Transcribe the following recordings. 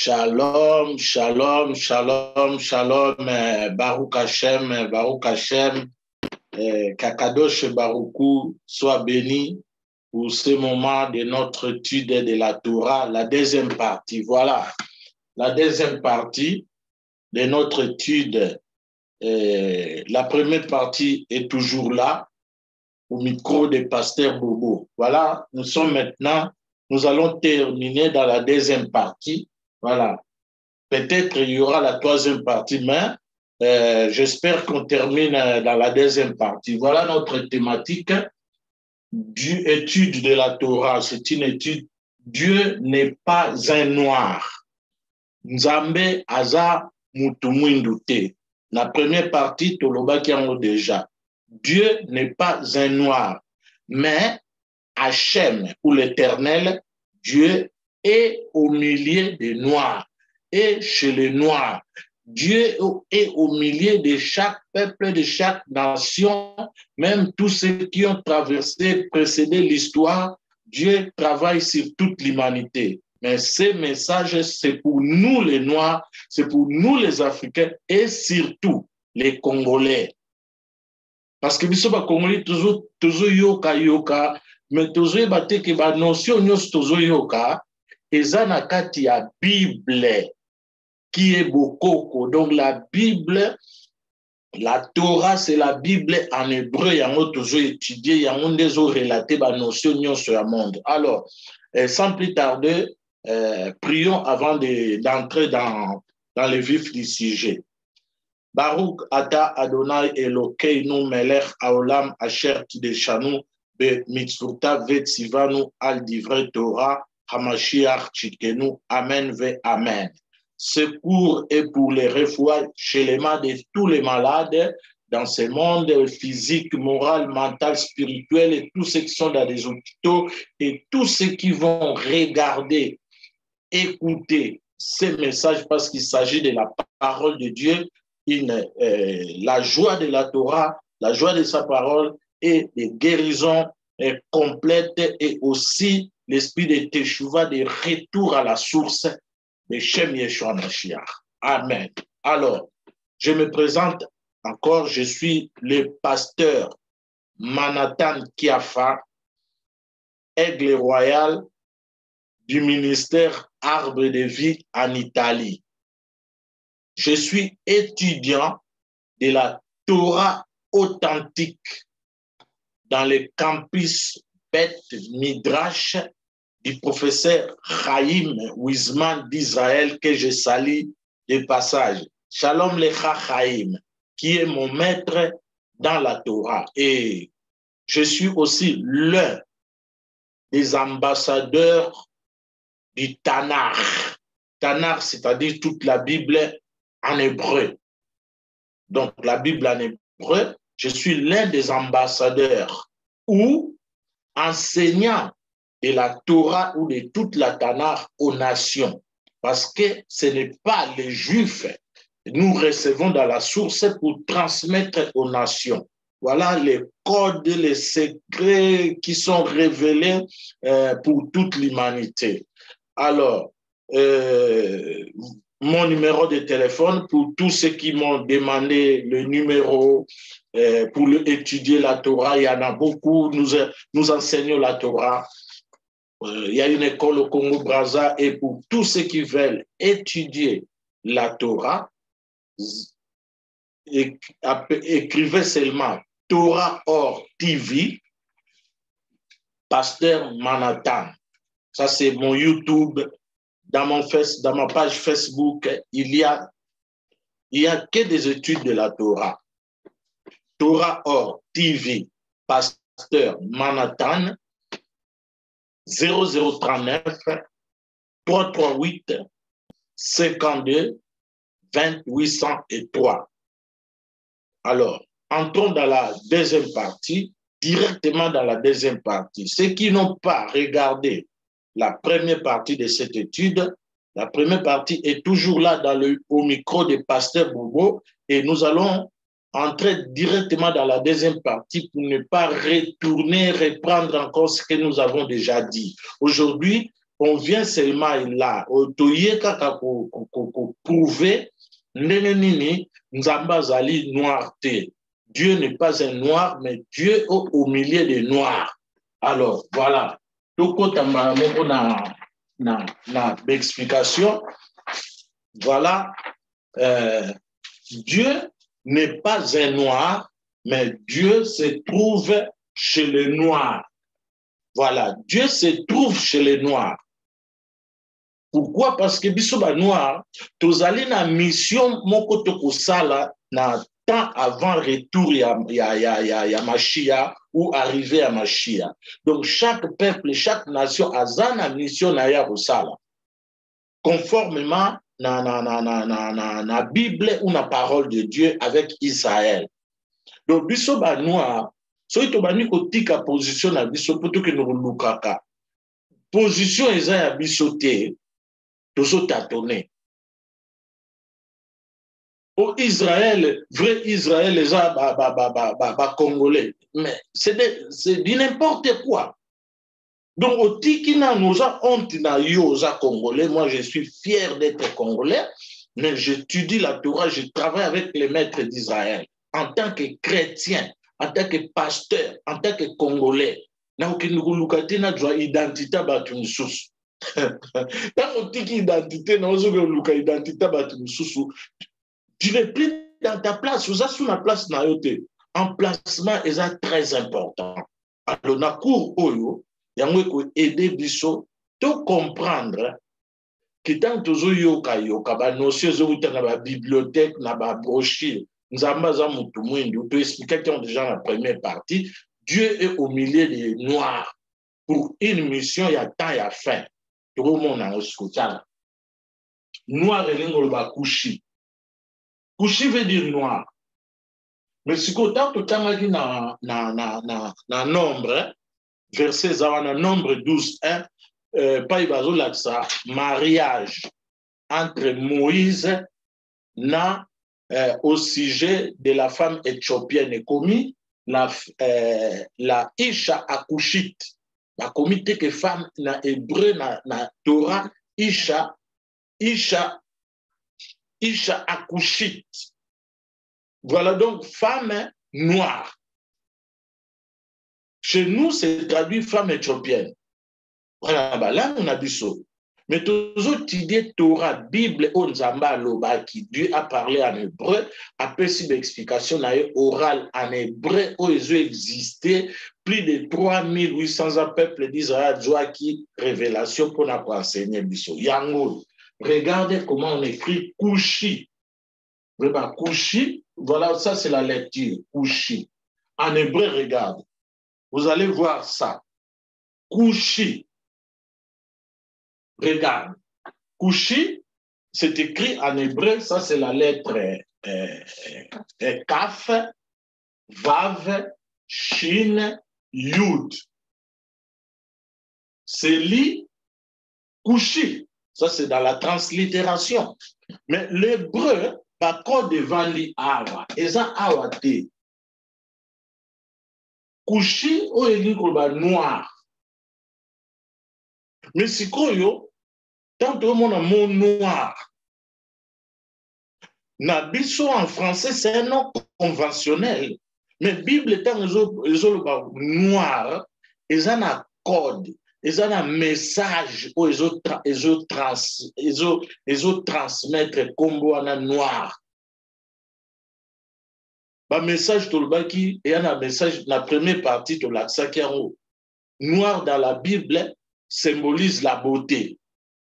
Shalom, shalom, shalom, shalom, Baruch Hashem, Kakadosh Baruchou, soit béni pour ce moment de notre étude de la Torah, la deuxième partie. Voilà, la deuxième partie de notre étude. La première partie est toujours là, au micro de Pasteur Bobo. Voilà, nous allons terminer dans la deuxième partie. Voilà. Peut-être il y aura la troisième partie, mais j'espère qu'on termine dans la deuxième partie. Voilà notre thématique étude de la Torah. C'est une étude. Dieu n'est pas un noir. Nzambe aza mutu mwindu te. La première partie, tolobaki yango déjà. Dieu n'est pas un noir, mais Hachem ou l'Éternel, Dieu est au milieu des noirs. Et chez les noirs, Dieu est au milieu de chaque peuple, de chaque nation, même tous ceux qui ont précédé l'histoire, Dieu travaille sur toute l'humanité. Mais ce message, c'est pour nous les Noirs, c'est pour nous les Africains et surtout les Congolais. Parce que biso ba Congolais toujours yoka, mais toujours bate ke ba notion nyos toujours yoka, eza na kati ya Bible qui est bokoko. Donc la Bible, la Torah, c'est la Bible en hébreu, yango toujours étudié, yango ndezo relaté ba notion nyos ya monde. Alors, sans plus tarder, prions avant d'entrer dans le vif du sujet. Baruch ata Adonai Elokeinu melech haolam asher kideshanu b'mitzvotav vetzivanu al divrei Torah hamashiach tzidkenu. Amen ve amen. Secours est pour les réfouis chez les mains de tous les malades dans ce monde physique, moral, mental, spirituel et tous ceux qui sont dans les hôpitaux et tous ceux qui vont regarder, écouter ces messages parce qu'il s'agit de la parole de Dieu. La joie de la Torah, la joie de sa parole et des guérisons complètes et aussi l'esprit de Teshuvah, de retour à la source de Shem Yeshua Mashiach. Amen. Alors, je me présente encore, je suis le pasteur Manatan Kiafa, aigle royal du ministère Arbre de Vie en Italie. Je suis étudiant de la Torah authentique dans le campus Beth Midrash du professeur Chaim Wiseman d'Israël, que je salue de passage. Shalom Lecha Chaim, qui est mon maître dans la Torah. Et je suis aussi l'un des ambassadeurs du Tanakh. Tanakh, c'est-à-dire toute la Bible en hébreu. Donc, la Bible en hébreu, je suis l'un des ambassadeurs ou enseignant de la Torah ou de toute la Tanakh aux nations. Parce que ce n'est pas les Juifs. Nous recevons dans la source pour transmettre aux nations. Voilà les codes, les secrets qui sont révélés pour toute l'humanité. Alors, mon numéro de téléphone pour tous ceux qui m'ont demandé le numéro pour étudier la Torah. Il y en a beaucoup. Nous enseignons la Torah. Il y a une école au Congo-Brazza et pour tous ceux qui veulent étudier la Torah, écrivez seulement Torah Or TV, Pasteur Manatan. Ça, c'est mon YouTube. Dans ma page Facebook, il y a que des études de la Torah. Torah Or TV, Pasteur Manatan, 0039 338 52 2803. Alors, entrons dans la deuxième partie, directement dans la deuxième partie. Ceux qui n'ont pas regardé la première partie de cette étude, la première partie est toujours là au micro de Pasteur Bobo et nous allons entrer directement dans la deuxième partie pour ne pas reprendre encore ce que nous avons déjà dit. Aujourd'hui, on vient seulement là, prouver nini nzamba zali noir te. Dieu n'est pas un noir, mais Dieu est au milieu des noirs. Alors, voilà. Donc, na explication. Voilà. Dieu n'est pas un noir, mais Dieu se trouve chez les noirs. Voilà. Dieu se trouve chez les noirs. Pourquoi? Parce que bisoba noir, tozali na mission moko tokosala na temps avant retour ya Machia ou arrivée à Machia. Donc chaque peuple, chaque nation a sa mission na ya kosala. Conformément na Bible ou na parole de Dieu avec Israël. Donc bisoba noir, so itobani kotika position na biso poto ke no lukaka. Position eza ya biso te. Toujours tâtonner. Au Israël, vrai Israël, les gens, Congolais, mais c'est du n'importe quoi. Donc, au Tikina, nous avons honte na yosa Congolais. Moi, je suis fier d'être Congolais, mais j'étudie la Torah, je travaille avec les maîtres d'Israël en tant que chrétien, en tant que pasteur, en tant que Congolais. Na okinduku lukate na jwa identité batu misusu. Tant que tu identité, tu n'es plus dans ta place, vous êtes sur la place nayote. Emplacement est très important. Alors, na cour oyo, yango aider biso to comprendre que tant que yoka ba notion zo na ba bibliothèque na ba brochure, nzamba za mutu mwindu to expliquer qui ont déjà la première partie, Dieu est au milieu des noirs pour une mission, il y a temps, il y a fin. Noir et l'ingolba couchi. Couchi veut dire noir. Mais si tu as na nombre, verset zawana nombre 12, mariage entre Moïse au sujet de la femme éthiopienne commis la Isha Akushite. La comité que femme na hébreu na Torah Isha Akushite. Voilà donc femme noire. Chez nous, c'est traduit femme éthiopienne. Voilà, bah là, on a vu ça. Mais tous autres idées, Torah, Bible, Onzamba, Loba, qui Dieu a parlé en hébreu, après si l'explication orale en hébreu, où ils ont existé, plus de 3800 ans, peuple d'Israël, qui révélation pour nous enseigner. Yango, regardez comment on écrit Kushi. Kushi, voilà, ça c'est la lecture, Kushi. En hébreu, regarde, vous allez voir ça. Kushi. Regarde, Kushi, c'est écrit en hébreu, ça c'est la lettre Kaf, Vav, Shin, Yud. C'est li Kushi, ça c'est dans la translittération. Mais l'hébreu, par contre, devant li Awa, et ça Awa te. Kushi, ou est noir. Mais si koyo, tant que mon mot noir, Nabiso en français, c'est un nom conventionnel. Mais Bible étant noir, ils ont un code, ils ont un message où ils ont transmettre comme un noir. Le message tout le qui et un message, la première partie de l'accent noir dans la Bible symbolise la beauté.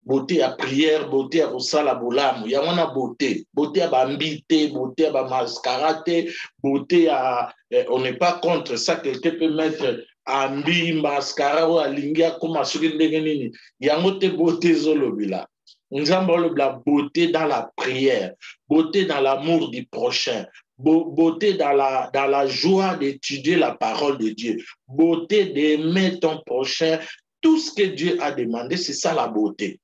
Beauté à prière, beauté à Rosala Bolam, il y a une beauté, beauté à Bambité, beauté à Mascarate, beauté à. On n'est pas contre ça, quelqu'un peut mettre Ambi, Mascara ou Alingia comme à Surin Degenini. Il y a une beauté Zolobila. Nous avons la beauté dans la prière, beauté dans l'amour du prochain, beauté dans la joie d'étudier la parole de Dieu, beauté d'aimer ton prochain. Tout ce que Dieu a demandé, c'est ça la beauté.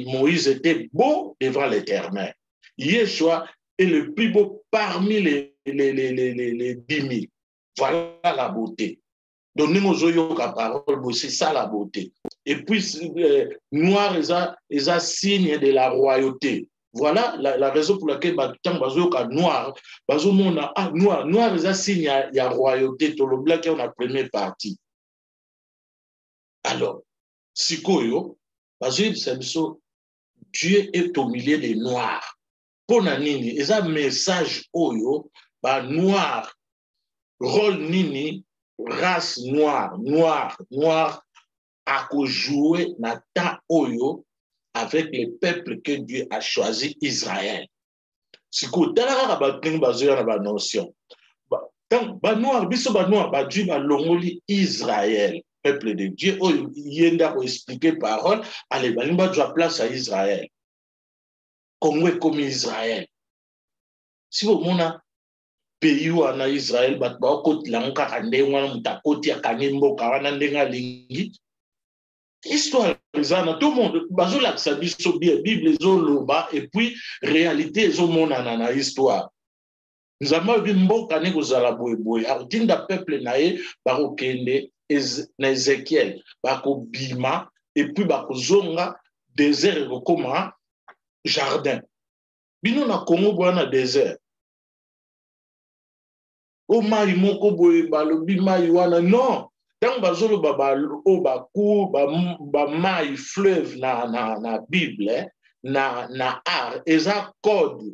Moïse était beau devant l'Éternel. Yeshua est le plus beau parmi les 10 000. Voilà la beauté. Donnez-moi la parole, c'est ça la beauté. Et puis, noir, ils ont signe de la royauté. Voilà la raison pour laquelle tant que noir, noir, ils ont signe de la royauté. Tout le blanc qui est la première partie. Alors, Sikoyo, Dieu est au milieu des noirs. Pour nini, ils ont un message oyo, noir, rôle nini, race noire, a joué na ta oyo avec le peuple que Dieu a choisi, Israël. Si vous avez une notion, Dieu a longoli Israël, peuple de Dieu, il y a expliqué parole, allez, il y a place à Israël. Congo est comme Israël. Si vous avez un pays où en Israël, vous avez histoire, tout le monde, la Bible, et puis réalité, ils ont une histoire. Nous avons vu mboka ne kozala boye atinda peuple nae bakokende na Ézéchiel bakobima et puis bakozonga désert ekokoma jardin. Bino na Congo bwana désert. O mai moko boye balobi mai wana non. Tant bazolo o baku ba mai fleuve na Bible na art eza code.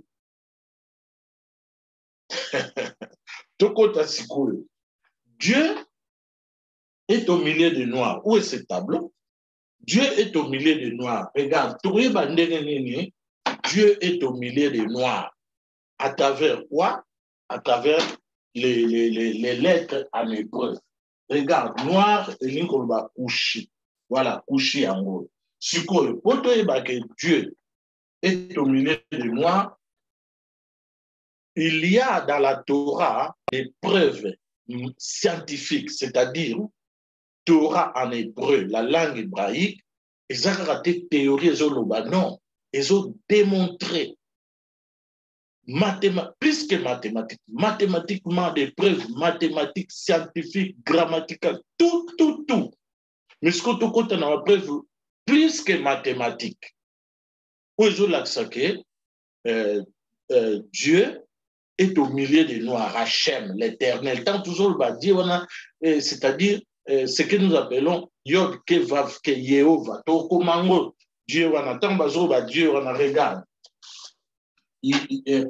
Dieu est au milieu des noirs. Où est ce tableau? Dieu est au milieu des noirs. Regarde, Dieu est au milieu des noirs. À travers quoi? À travers les lettres en hébreu. Regarde, noir et l'incolba couché. Voilà, couché en gros. Ce que Dieu est au milieu des noirs, il y a dans la Torah des preuves scientifiques, c'est-à-dire Torah en hébreu, la langue hébraïque, ils ont raté théorie, non, ils ont démontré plus que mathématiques, mathématiquement des preuves mathématiques, scientifiques, grammaticales, tout. Mais ce que tu comptes dans la preuve, plus que mathématiques. Où ils ont l'accès que Dieu est au milieu des noirs, Hachem, l'éternel. Tant toujours, c'est-à-dire ce que nous appelons Yod Kevav Ke Yehova. Tokomango, Dieu wana, tant bazoba Dieu wana, regarde.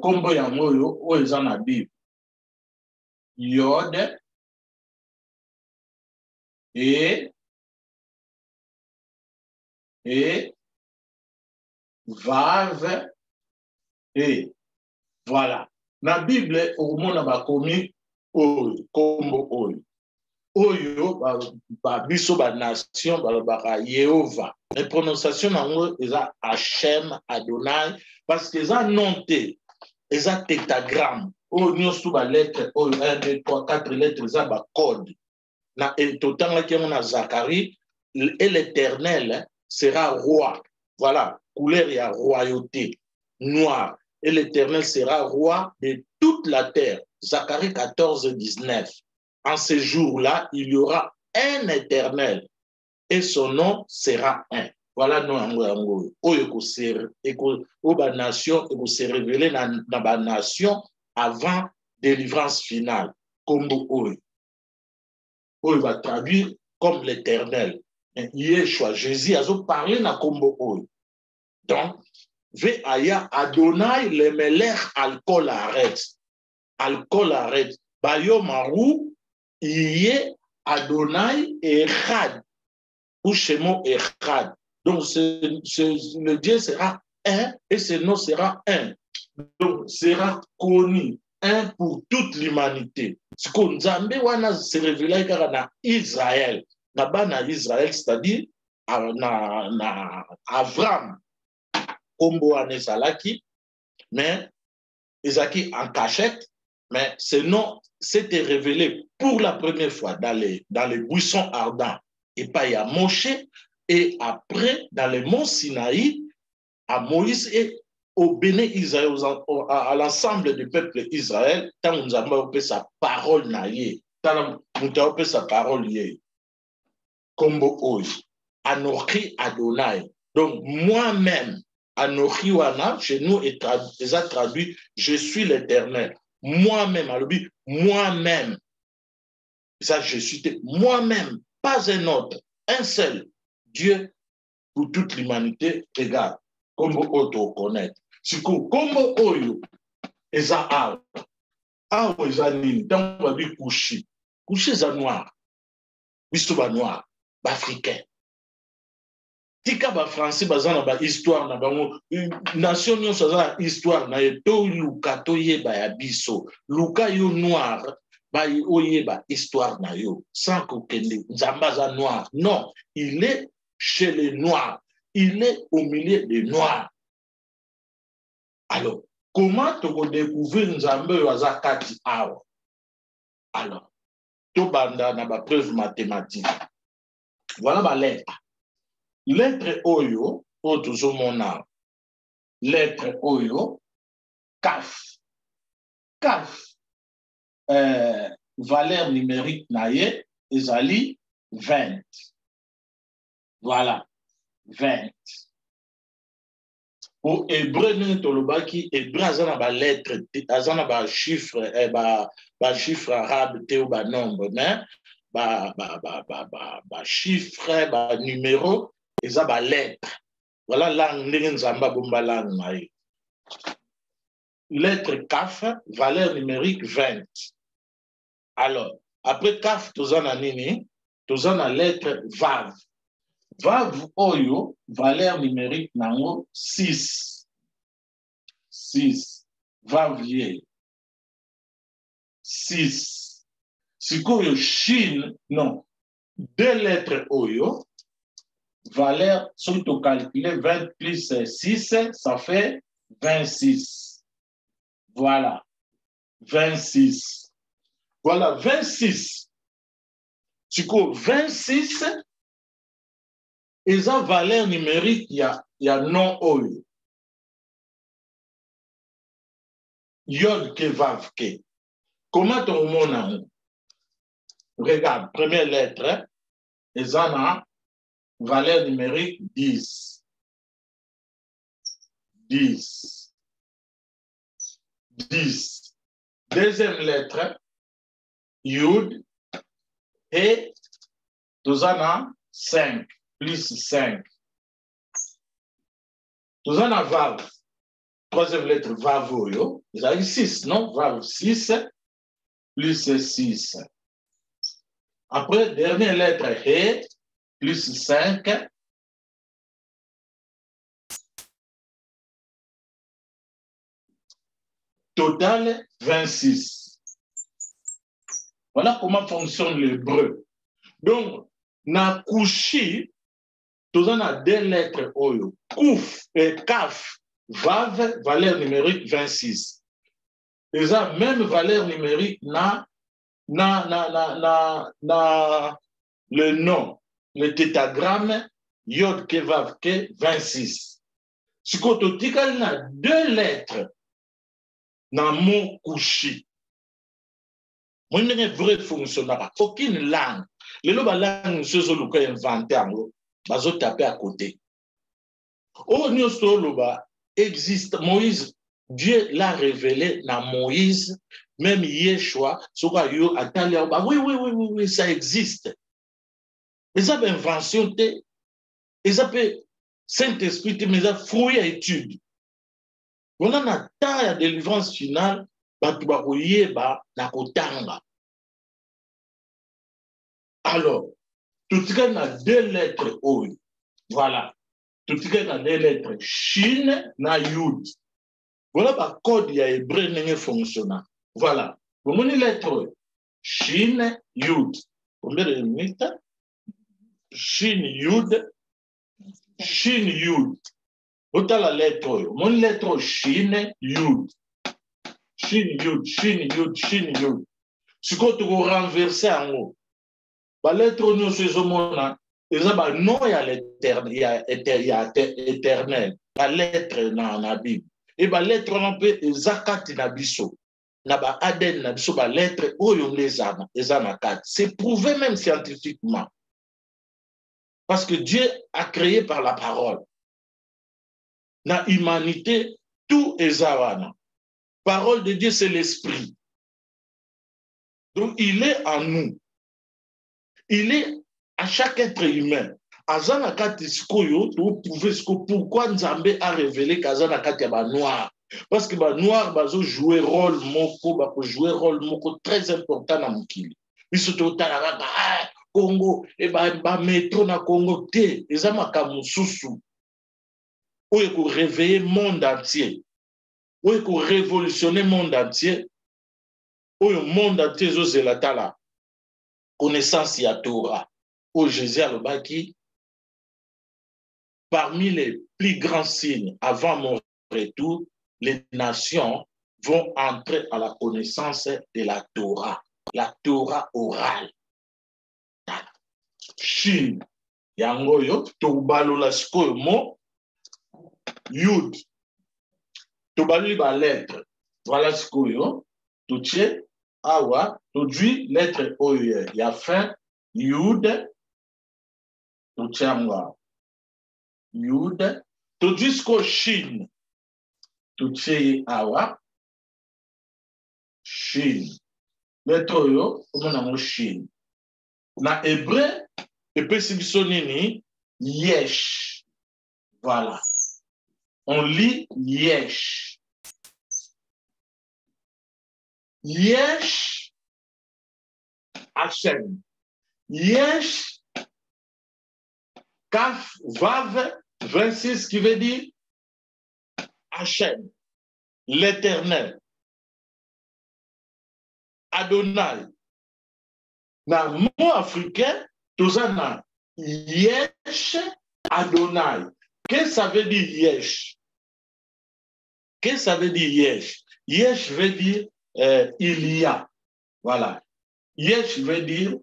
Kombo ya moyo, o eza na Bible. Yod et Vav et voilà. Na Bible, au monde a commis kombo oyo. Oyo, biso ba nation, ba Yehova. La prononciation en est Hachem, Adonai, parce qu'ils ont noté, ils ont tétagramme. Oh, nous sommes à lettre, 1, 2, 3, 4 lettres, ils ont un code. Et tout le temps, qu'il y a Zacharie, et l'éternel sera roi. Voilà, couleur, il y a royauté, noir. Et l'éternel sera roi de toute la terre. Zacharie 14, 19. En ce jour-là, il y aura un éternel et son nom sera un. Voilà nous Oyo ba nation et se révéler dans la nation avant délivrance finale. Comme Oyo. Oyo va traduire comme l'éternel. Yeshua, Jésus a parlé dans Combo Oyo. Donc, Ve'aya Adonai le melech alcool arrête. Alcool arrête. Bayo Marou, Iye Adonai Echad. Ou Shemo Echad. Donc, le Dieu sera un et ce nom sera un. Donc, sera connu, un pour toute l'humanité. Ce qu'on Nzambe wana se révélé dans Israël. Dans Israël, c'est-à-dire na Avram. Kombo Anesalaki, mais Isaki en cachette, mais ce nom s'était révélé pour la première fois dans les buissons ardents et pas à Moshe, et après dans les monts Sinaï, à Moïse et au Béné Israël, à l'ensemble du peuple Israël, tant nous avons fait sa parole naïe. tala mutaope sa parole ye. Kombo oy. Anochi Adonai. Donc, moi-même, Anochi wana, chez nous, est traduit, je suis l'Éternel. Moi-même, alobi, moi-même. Ça, je suis moi-même, pas un autre, un seul Dieu pour toute l'humanité. Regarde, kombo auto connaître. Si kombo oyo, eza awa. Awa eza nini, tant babi couchi. Couchi eza noir. Biso ba noir, ba africain. Tika ba français bazana ba histoire na bango nation nyonso za histoire na to luka to yeba ya biso luka yo noir ba oyeba histoire na yo sans que kende nzamba za noir non il est chez les noirs il est au milieu des noirs. Alors comment tu découvrir nzambe yo za kati awa? Alors to banda na ba preuve mathématique voilà ba lettre. Lettre Oyo, toujours mon âme. Lettre Oyo, CAF. CAF, valeur numérique naïe, ezali 20. Voilà, 20. Pour hébreu, Tolobaki, hébreu, azana ba lettre, azana ba chiffre, ba chiffre arabe, théo ba nombre, mais ba chiffre, ba numéro, eza ba lettre. Voilà langue ndenge nzamba bomba langue naïe. Lettre CAF, valeur numérique 20. Alors, après CAF, tozana nini, tozana lettre VAV. VAV oyo, valeur numérique nango 6. 6. VAV ye. 6. Sikoyo Chine, non. 2 lettres oyo, valeur, si tu calcules 20 plus 6, ça fait 26. Voilà. 26. Voilà, 26. Tu vois, 26, et ça, valeur numérique, il y a non oyo. Yod ke vav ke. Comment ton monde? Regarde, première lettre, et ça, valeur numérique 10. 10. 10. Deuxième lettre, Yud, et Tozana 5, plus 5. Tozana Vav. Troisième lettre, Vavoyo. Vous avez 6, non? Vav 6, plus 6. Après, dernière lettre, He, plus 5. Total, 26. Voilà comment fonctionne l'hébreu. Donc, na kushi, tous on a 2 lettres oyo. Kouf et kaf, vav, valeur numérique 26. Et ça, même valeur numérique na le nom, le tétragramme, yod ke vav ke 26. Si koto tikal na 2 lettres na mon kushi. Moi, il n'y a vrai fonctionnaire. Aucune langue. Les langues, ceux qui ont inventé, ils ont tapé à côté. Au Niostoloba existe. Moïse, Dieu l'a révélé dans Moïse, même Yeshua, oui, ça existe. Et ça, invention, et ça peut Saint-Esprit, mais ça, fruit à étude. On a un tas de délivrance finale. Alors, tout ce qu'on a 2 lettres O. Voilà. Tout ce qu'on a 2 lettres Chine na Yud. Voilà le code ya hébreu n'est fonctionnant. Voilà. Pour mon lettre Chine Yud. Combien de minutes? Chine Yud. Chine Yud. Autant la lettre. Mon lettre Chine Yud. Chine Yud, Chine Yud, Chine Yud. Ce qu'on te renverser en haut. La lettre nous se zomona. Et ça, non, il y a l'éternel. La lettre dans la Bible. Et la lettre, on peut zakat na biso. na ba ADN na biso ba lettre oyo eza na kati. C'est prouvé même scientifiquement. Parce que Dieu a créé par la parole. Na humanité, tout eza wana. Parole de Dieu, c'est l'esprit. Donc, il est en nous. Il est à chaque être humain. Azana kati sikoyo, vous pouvez pourquoi Nzambe a révélé qu'Azana kati ba noir. Parce que ba noir bazo jouer rôle moko, ba jouer rôle moko très important na mukili. Biso to tala ba Congo e ba métro na Congo te, ezama kamususu. Oye ko réveiller monde entier. Oye ko révolutionner monde entier. Oye monde entier zo zelatala. Connaissance ya Torah. Au Jésus alobaki parmi les plus grands signes avant mon retour, les nations vont entrer à la connaissance de la Torah orale. Chine, yangoyo, tobalo la sikoyo mo, yud, tobalo ba lettre, voilà sikoyo, touché, awa, touché, lettre oyo, ya fin, yud, touché amwa. Yud, tout jusqu'au Chine, tout chez Awa, Chine. Lettre yo, on a Chine. Na hébreu, et puis si yesh. Voilà. On lit yesh. Yesh, Hachem. Yesh, Kaf, Vav, 26, qui veut dire Hachem, l'Éternel. Adonai. Dans le mot africain, tout ça na Yesh Adonai. Qu'est-ce que ça veut dire Yesh? Qu'est-ce que ça veut dire Yesh? Yesh veut dire il y a. Voilà. Yesh veut dire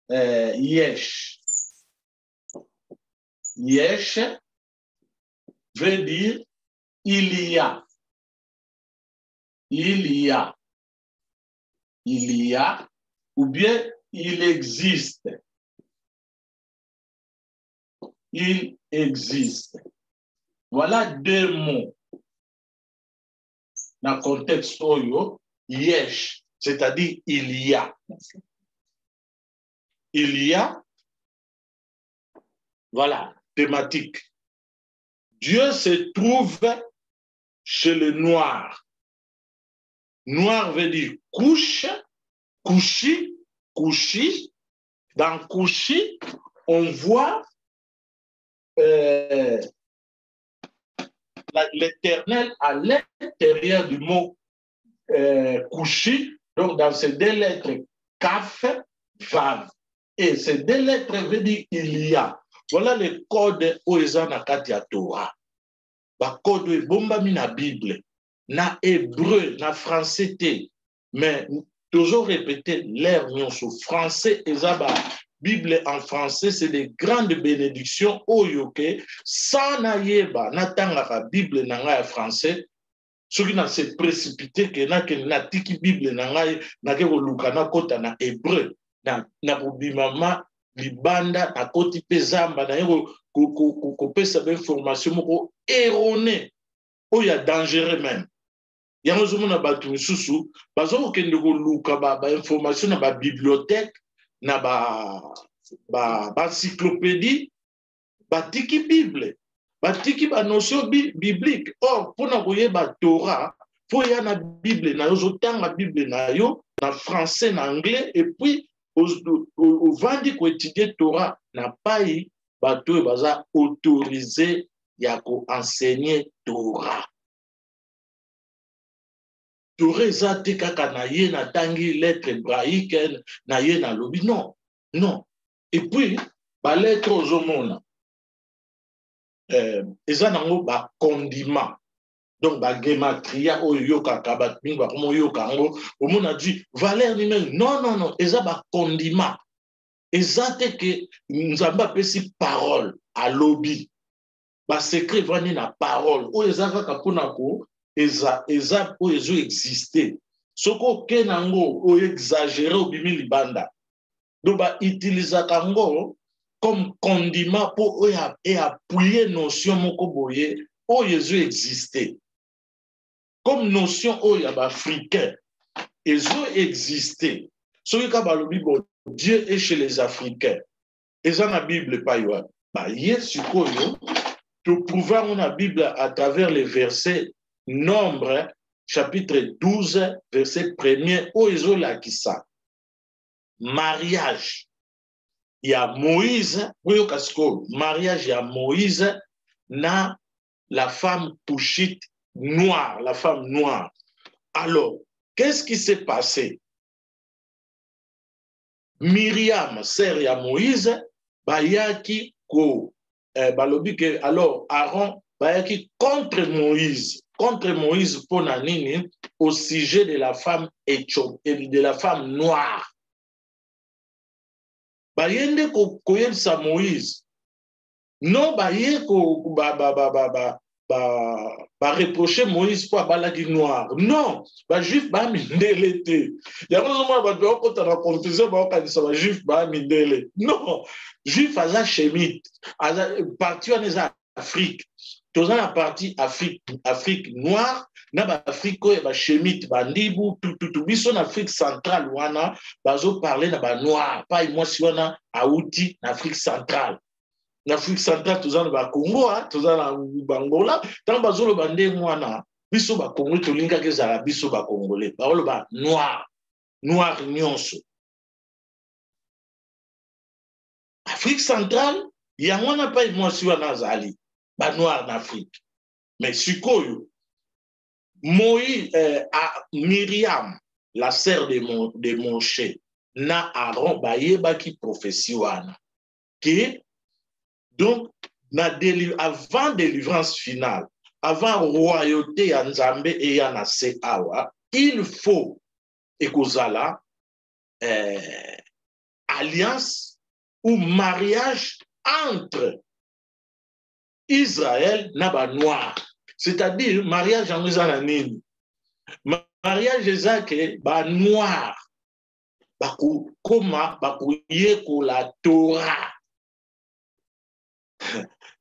Yesh. Yesh veut dire il y a. Il y a. Il y a, ou bien il existe. Il existe. Voilà deux mots. Dans le contexte oyo, yesh, c'est-à-dire il y a. Il y a, voilà, thématique. Dieu se trouve chez le noir. Noir veut dire couche, couchi, couchi. Dans couchi, on voit l'Éternel à l'intérieur du mot couchi. Donc, dans ces deux lettres, kaf, vav. Et ces deux lettres veulent dire il y a. Voilà le code oeza na kati ya Torah. Ba code bomba mi na Bible. Na hébreu, na français te, mais toujours répéter l'air nyonso français et ça Bible en français c'est des grandes bénédictions oyoke sans naïeba natanga ka Bible nanga français ce qui n'a se précipité que na tiki Bible nanga na ke luka na kota na hébreu na bimama libanda na koti pezamba na ko pesa information moko erronée oya dangereux même. Yango zomo na batu misusu bazo kende ko luka ba information na ba bibliothèque na ba encyclopédie batiki Bible batiki ba notion biblique. Or pona koyeba Torah faut ya na Bible na yo zotanga Bible na yo na français na anglais et puis au vandi ko étudier Torah na pai bato baza autorisé ya ko enseigner Torah. Toreza te kaka na ye na tangi lettre hébraïque na ye na lobi non non et puis ba lettre ozomona eza nango ba condiment donc ba gematria oyo kaka ba minga komo yo kango omona dit valeur numérique non non non eza ba condiment eza te que nzamba pesi parole à lobi ba secret vani na parole o eza kaka pona ko eza oyo exister Soko kenango o exagéré au bimi libanda. Donc ba utiliser kango comme condiment pour appuyer notion moko boye o Jésus existait. Comme notion o ya ba africain. Jésus existait. Celui qui a le Bible, Dieu est chez les Africains. Et ça, la Bible, pas yo. Bah, yes, tu prouver la Bible à travers les versets Nombre, chapitre 12, verset 1er, où ils ont là qui ça. Mariage. Il y a Moïse, mariage, il y a Moïse, na la femme touchite noire, la femme noire. Alors, qu'est-ce qui s'est passé? Myriam, sœur ya Moïse, bayaki ko balobi que alors Aaron bayaki contre Moïse pour nanini au sujet de la femme éthiopienne, de la femme noire. Bayende ko koyebisa Moïse. Non baye ko reprocher Moïse pour abalaki noir. Non, ba juif ba mindele te. Ya ko mo ba do ko ta confusion ba ka disa ba juif ba mindele. Non, juif aza shemite, aza parti en Afrique. Toza la partie Afrique noire, na ba Afrique ko ba shemite bandibu tout biso na Afrique centrale wana bazo parler na ba noir, pas moi si wana auti na Afrique centrale. En Afrique centrale, tous en Congo, tous en Bangola, tant bazolo bandé mwana, biso ba Congo, to linga ke zala biso ba Congolais, baolo ba noir nyonso. Afrique centrale, yango na pa moi si wana zali, ba noir en Afrique. Mais sikoyo, Myriam, la sœur de Moshe, na Aaron bayeba ki prophétie wana. Qui donc, avant délivrance finale, avant royauté ya Nzambe et ya na Seawa, il faut ekozala alliance ou mariage entre Israël na ba noir. C'est-à-dire mariage en nini. Mariage ezake ba noir. Koma bakuyeko la Torah.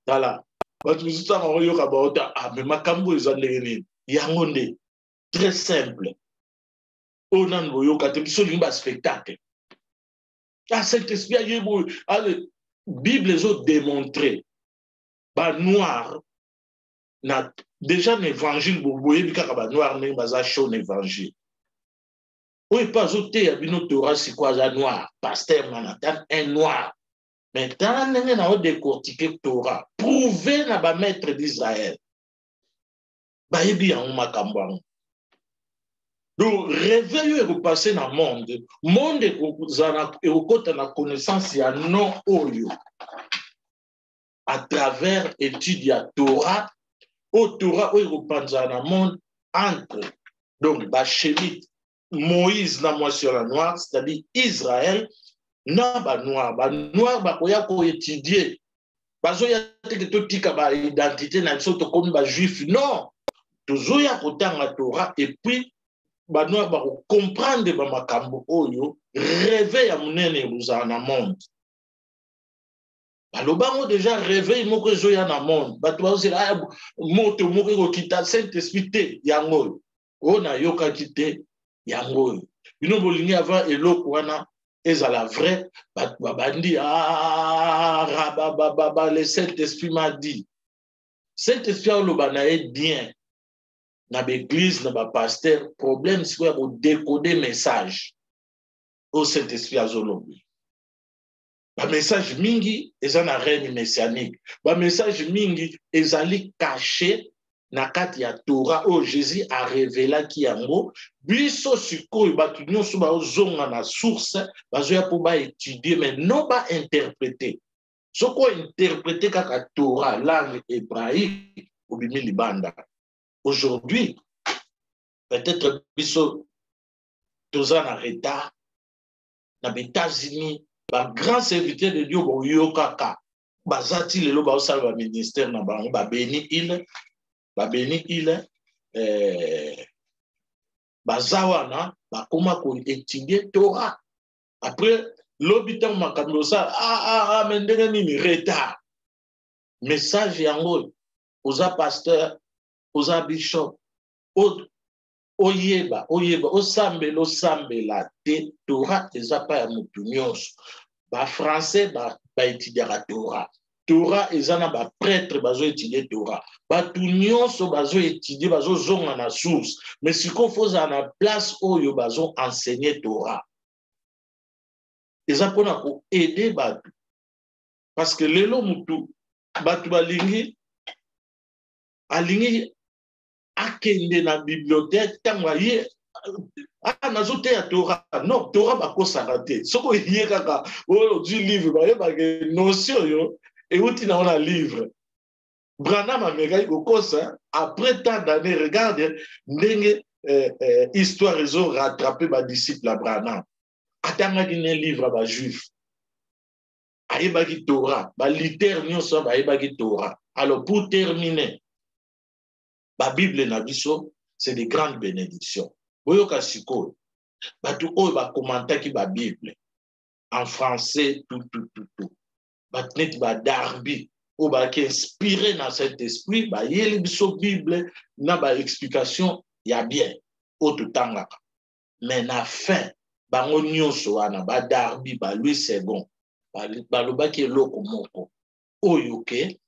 Voilà. Mais makambo yangonde très simple. On a un spectacle. Ah, cet esprit a Bible les ont démontré. Bah noir na déjà l'évangile boboye bika ba noir ne baza show l'évangile. Oui pas auté abino Torah c'est quoi ça noir pasteur Manhattan un noir. Mais dans l'année, on a décortiqué Torah, prouvé na ba maître d'Israël. Ba yebi en makambang. Donc, réveil est repassé dans le monde. Le monde est au la connaissance, il y a non oyo. À travers l'étude de Torah, au Torah, il est repassé dans le monde entre, donc, Bachémite, Moïse, na moisson la noire, c'est-à-dire Israël, na ba noir ba koya ko étudier bazo ya te tika ba identité na biso to comme ba juif non tozo ya kotanga Torah et puis ba noir ba ko comprendre ba makambo oyo réveil ya munene buzana na monde balobango déjà réveil moko zo ya na monde bato bazela moto moko ko kita Saint-Esprit te yango ona yoka kite yango bino bolingi avant eloko wana ezala vrai babandi le Saint-Esprit m'a dit Saint-Esprit a loba na bien na l'église na ba pasteur problème c'est quoi pour décoder message au Saint-Esprit azolobi ba message mingi ezana reine messianique ba message mingi ezali caché na kati ya Torah o Jésus a révélé ki yango biso sikoyo batu nyonso bazonga na source bazoya po ba étudier mais non pas interpréter soko interpréter kaka Torah langue hébraïque ou bimi libanda aujourd'hui peut-être biso toza na retard na États-Unis ba grand serviteur de Dieu bo yokaka bazati lelo ba osala ba ministère na bango ba béni il bazawana bakoma ko étudier Torah. Après l'habitant makambo ça mais ndenge nini retard. Message yango oza pasteur, oza bishop, oyeba osambela te Torah eza pa ya mutu nyonso. Ba français ba étudiera Torah. Torah eza na ba prêtre bazo étudier Torah. Batu nyonso bazo étudier bazo zonga na source. Mais siko foza na place oyo bazo enseigner Torah. Eza pona ko aider batu. Parce que lelo mutu batu balingi alingi akende na bibliothèque tanga ye nazote ya Torah. Non, Torah bakosaka te. Soko ye kaka du livre ba yeba ke notion yo euti na ona livre. Branham ameka kokosa après tant d'années regarde ndenge histoire ezo rattraper ba disciple à Branham. Atanga dine livre ba juif. Ayeba ki Torah, ba litère nyonso ba yeba ki Torah. Alors pour terminer, la Bible na biso, c'est de grandes bénédictions. Boyoka siko, batu oyo ba commenter ki ba Bible en français tout. Batnet ba Darby ou ba ki inspiré dans cet esprit, ba yeli biso Bible na ba explication ya bien o tutanga. Mais na fin bango nyonso wana ba Darby ba Louis II ba lobaki eloko moko oyo ke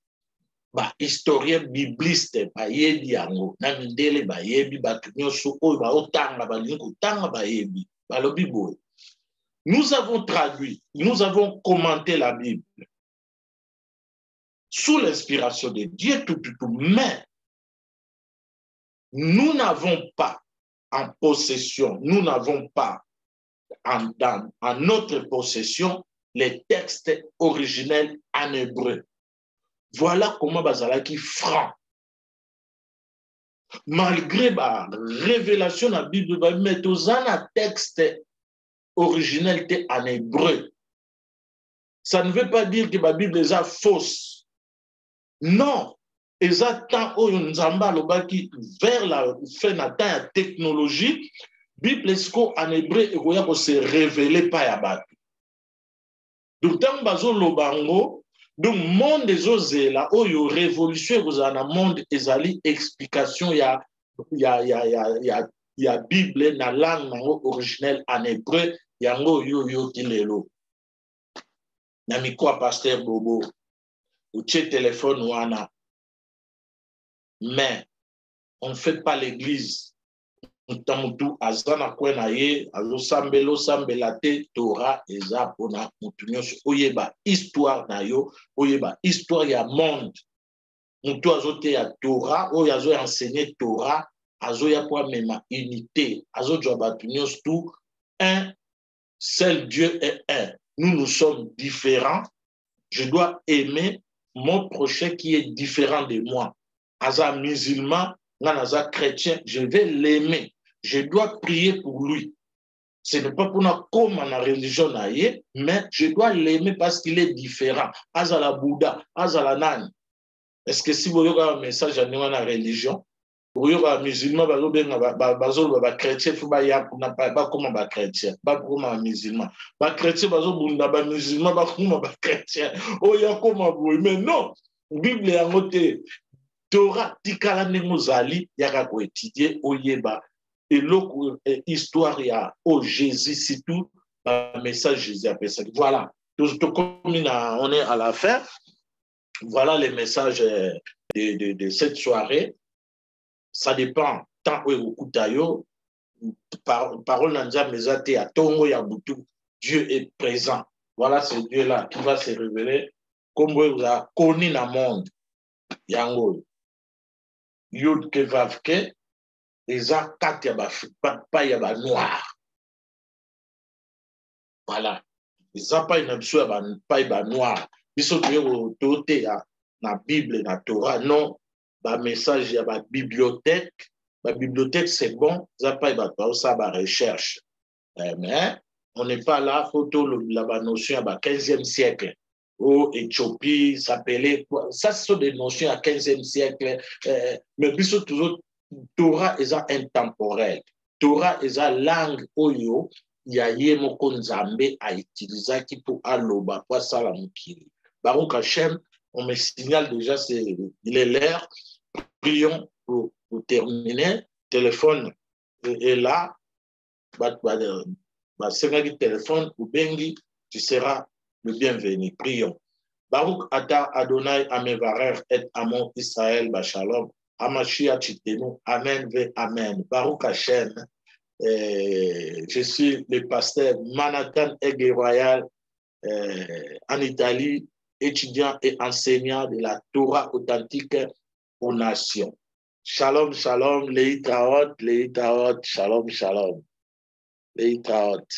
ba historien bibliste ba yebi yango na mindele ba yebi batu nyonso oyo ba otanga ba lingo tanga ba yebi ba lobi boy. Nous avons traduit, nous avons commenté la Bible sous l'inspiration de Dieu tout, mais nous n'avons pas en possession, nous n'avons pas en notre possession les textes originels en hébreu. Voilà comment bazalaki franc. Malgré la révélation de la Bible, mais tous un texte originel en hébreu. Ça ne veut pas dire que la Bible est fausse. Non. Exactement où nous avons vers la fin de la technologie, la Bible est en hébreu et qu'on se révélait pas à battre. Donc, tant que nous avons donc, le monde des osés là, où il y a révolution, vous avez un monde, il y a explication, il y a Bible, dans la langue originelle en hébreu, il y a un yo qui est là. Il y a quoi, pasteur Bobo, ou tché téléphone wana. Mais on ne fait pas l'église. Mutu azana kwena ye azosambelo sambela te Torah eza pona mutu nyonso oyeba histoire na yo oyeba histoire ya monde mutu azote ya Torah oyo azo enseigner Torah azoya po mema unité azojwa batu nyonso tout un seul Dieu est un. Nous sommes différents. Je dois aimer mon prochain qui est différent de moi. Aza musulman, aza chrétien, je vais l'aimer. Je dois prier pour lui. Ce n'est pas pour nous comme la religion, mais je dois l'aimer parce qu'il est différent. Azala Bouddha, Azala Nan. Est-ce que si vous avez un message à la religion, vous avez un musulman, un chrétien, il pas comme un chrétien, pas comme un musulman. Un chrétien, un musulman, pas comme un chrétien. Oh, il y a comme un bruit. Mais non, la Bible est en côté. Torah, tikala nemozali, yaka ko étudier, oyeba. Et l'histoire, il y a Jésus, c'est tout, le message Jésus appelle ça. Voilà. Donc, comme on est à la fin, voilà les messages de cette soirée. Ça dépend, tant que vous écoutez, parole n'anja mezate à Tongo Yabutu, Dieu est présent. Voilà ce Dieu-là qui va se révéler comme vous avez connu dans le monde. Yango. Yud Kevavke. Les quatre pas y a noir. Voilà. Les pas y a noir. Ils sont dotés na Bible, na Torah. Non, le message y a la bibliothèque. La bibliothèque, c'est bon. Ça pas y a ça, la recherche. Mais on n'est pas là. Photo la notion à 15e siècle. Au Éthiopie, s'appelait. Ça, ce sont des notions à 15e siècle. Mais puis toujours. Torah est intemporel. Torah est la langue oyo ya ye moko nzambe a utilisé qui pour aloba pour sala mukili. Baruch Hashem, on me signale déjà il est l'heure. Prions pour terminer. Téléphone est là. C'est téléphone ou bengi, tu seras le bienvenu. Prions. Baruch ata Adonai amevarer et amon Israël bashalom. Amashia chitenu. Amen ve amen. Baruch Hashem. Je suis le pasteur Manhattan Aigué Royal en Italie, étudiant et enseignant de la Torah authentique aux nations. Shalom, shalom, leitaot, shalom, shalom, leitaot.